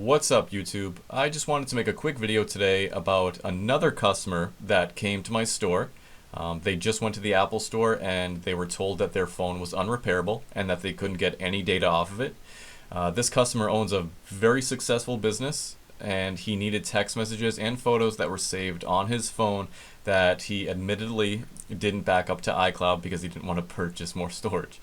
What's up, YouTube? I just wanted to make a quick video today about another customer that came to my store. They just went to the Apple store and they were told that their phone was unrepairable and that they couldn't get any data off of it. This customer owns a very successful business and he needed text messages and photos that were saved on his phone that he admittedly didn't back up to iCloud because he didn't want to purchase more storage.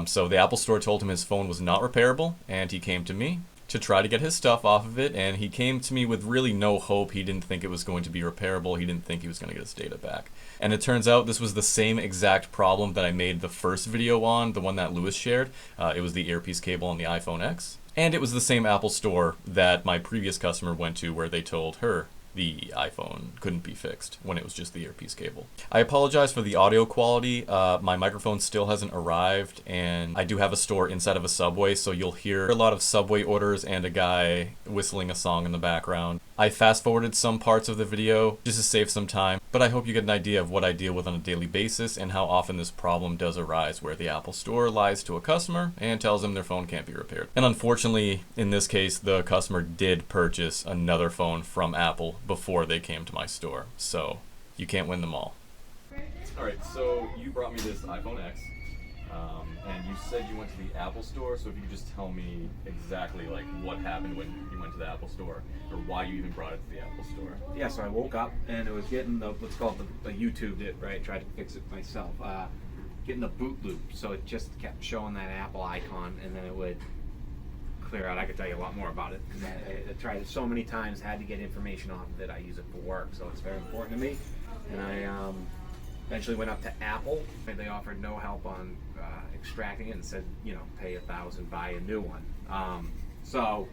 So the Apple store told him his phone was not repairable and he came to me to try to get his stuff off of it, and he came to me with really no hope. He didn't think it was going to be repairable. He didn't think he was going to get his data back. And it turns out this was the same exact problem that I made the first video on, the one that Lewis shared. It was the earpiece cable on the iPhone X. And it was the same Apple store that my previous customer went to where they told her the iPhone couldn't be fixed when it was just the earpiece cable. I apologize for the audio quality. My microphone still hasn't arrived and I do have a store inside of a Subway, so you'll hear a lot of Subway orders and a guy whistling a song in the background. I fast forwarded some parts of the video just to save some time, but I hope you get an idea of what I deal with on a daily basis and how often this problem does arise where the Apple store lies to a customer and tells them their phone can't be repaired. And unfortunately, in this case, the customer did purchase another phone from Apple before they came to my store, so you can't win them all. Alright, so you brought me this iPhone X, and you said you went to the Apple store, so if you could just tell me exactly like what happened when you went to the Apple store, or why you even brought it to the Apple store. Yeah, so I woke up and it was getting the, what's called the YouTube it, right? Tried to fix it myself. Getting the boot loop, so it just kept showing that Apple icon and then it would clear out. I could tell you a lot more about it because I tried it so many times, had to get information off of it. I use it for work, so it's very important to me. And I eventually went up to Apple and they offered no help on extracting it and said, you know, pay $1,000, buy a new one. So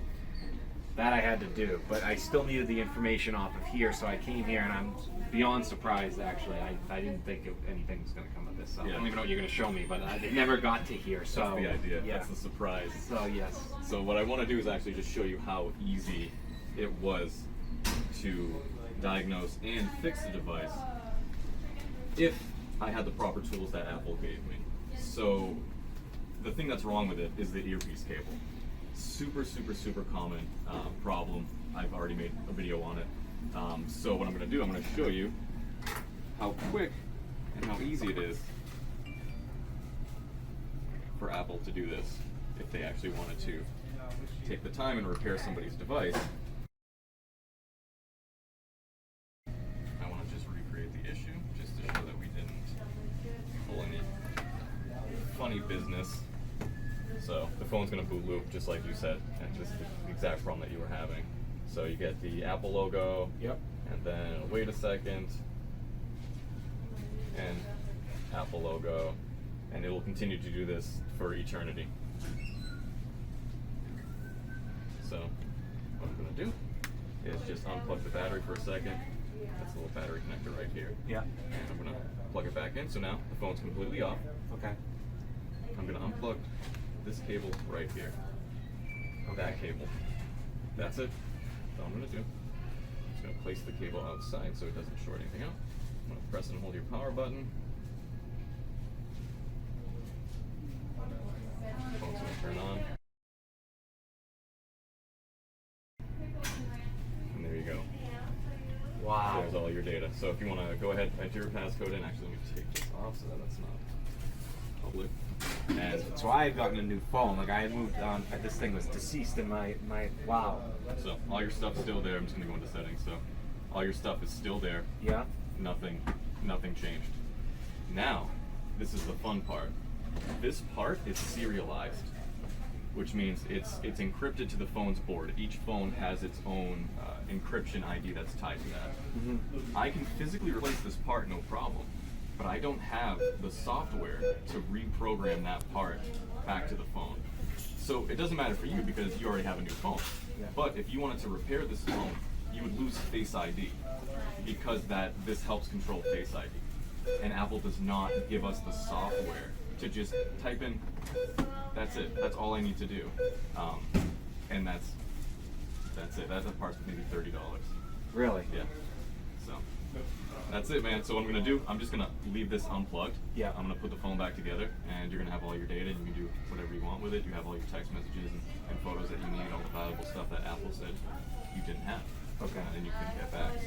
that I had to do, but I still needed the information off of here, so I came here and I'm beyond surprised actually. I didn't think anything was going to come of this. So I don't even know what you're going to show me, but it never got to here. So that's the idea. Yeah. That's the surprise. So yes. So what I want to do is actually just show you how easy it was to diagnose and fix the device if I had the proper tools that Apple gave me. So the thing that's wrong with it is the earpiece cable. Super common problem. I've already made a video on it. So what I'm going to do, I'm going to show you how quick and how easy it is for Apple to do this if they actually wanted to take the time and repair somebody's device. I want to just recreate the issue just to show that we didn't pull any funny business. So the phone's going to boot loop just like you said, and this is the exact problem that you were having. So you get the Apple logo, Yep. and then wait a second, and Apple logo, and it will continue to do this for eternity. So what I'm going to do is just unplug the battery for a second. That's a little battery connector right here. Yeah. And I'm going to plug it back in, so now the phone's completely off. Okay. I'm going to unplug this cable right here. That cable. That's it. That's all I'm going to do. I'm just going to place the cable outside so it doesn't short anything out. I'm going to press and hold your power button. Phone's going to turn on. And there you go. Wow. There's all your data. So if you want to go ahead, enter your passcode in. Actually, let me take this off so that that's not public. And So I had gotten a new phone. Like I had moved on. This thing was deceased in my wow. so all your stuff's still there. I'm just going to go into settings. So all your stuff is still there. Yeah. Nothing changed. Now, this is the fun part. This part is serialized, which means it's encrypted to the phone's board. Each phone has its own encryption ID that's tied to that. Mm-hmm. I can physically replace this part, no problem, but I don't have the software to reprogram that part back to the phone. So it doesn't matter for you because you already have a new phone. Yeah. But if you wanted to repair this phone, you would lose Face ID because this helps control Face ID. And Apple does not give us the software to just type in, that's it, that's all I need to do. And that's it. That part's maybe $30. Really? Yeah. So That's it, man. So what I'm gonna do, I'm just gonna leave this unplugged. Yeah. I'm gonna put the phone back together, and you're gonna have all your data, and you can do whatever you want with it. You have all your text messages and photos that you need, all the valuable stuff that Apple said you didn't have. Okay. And you couldn't get back. So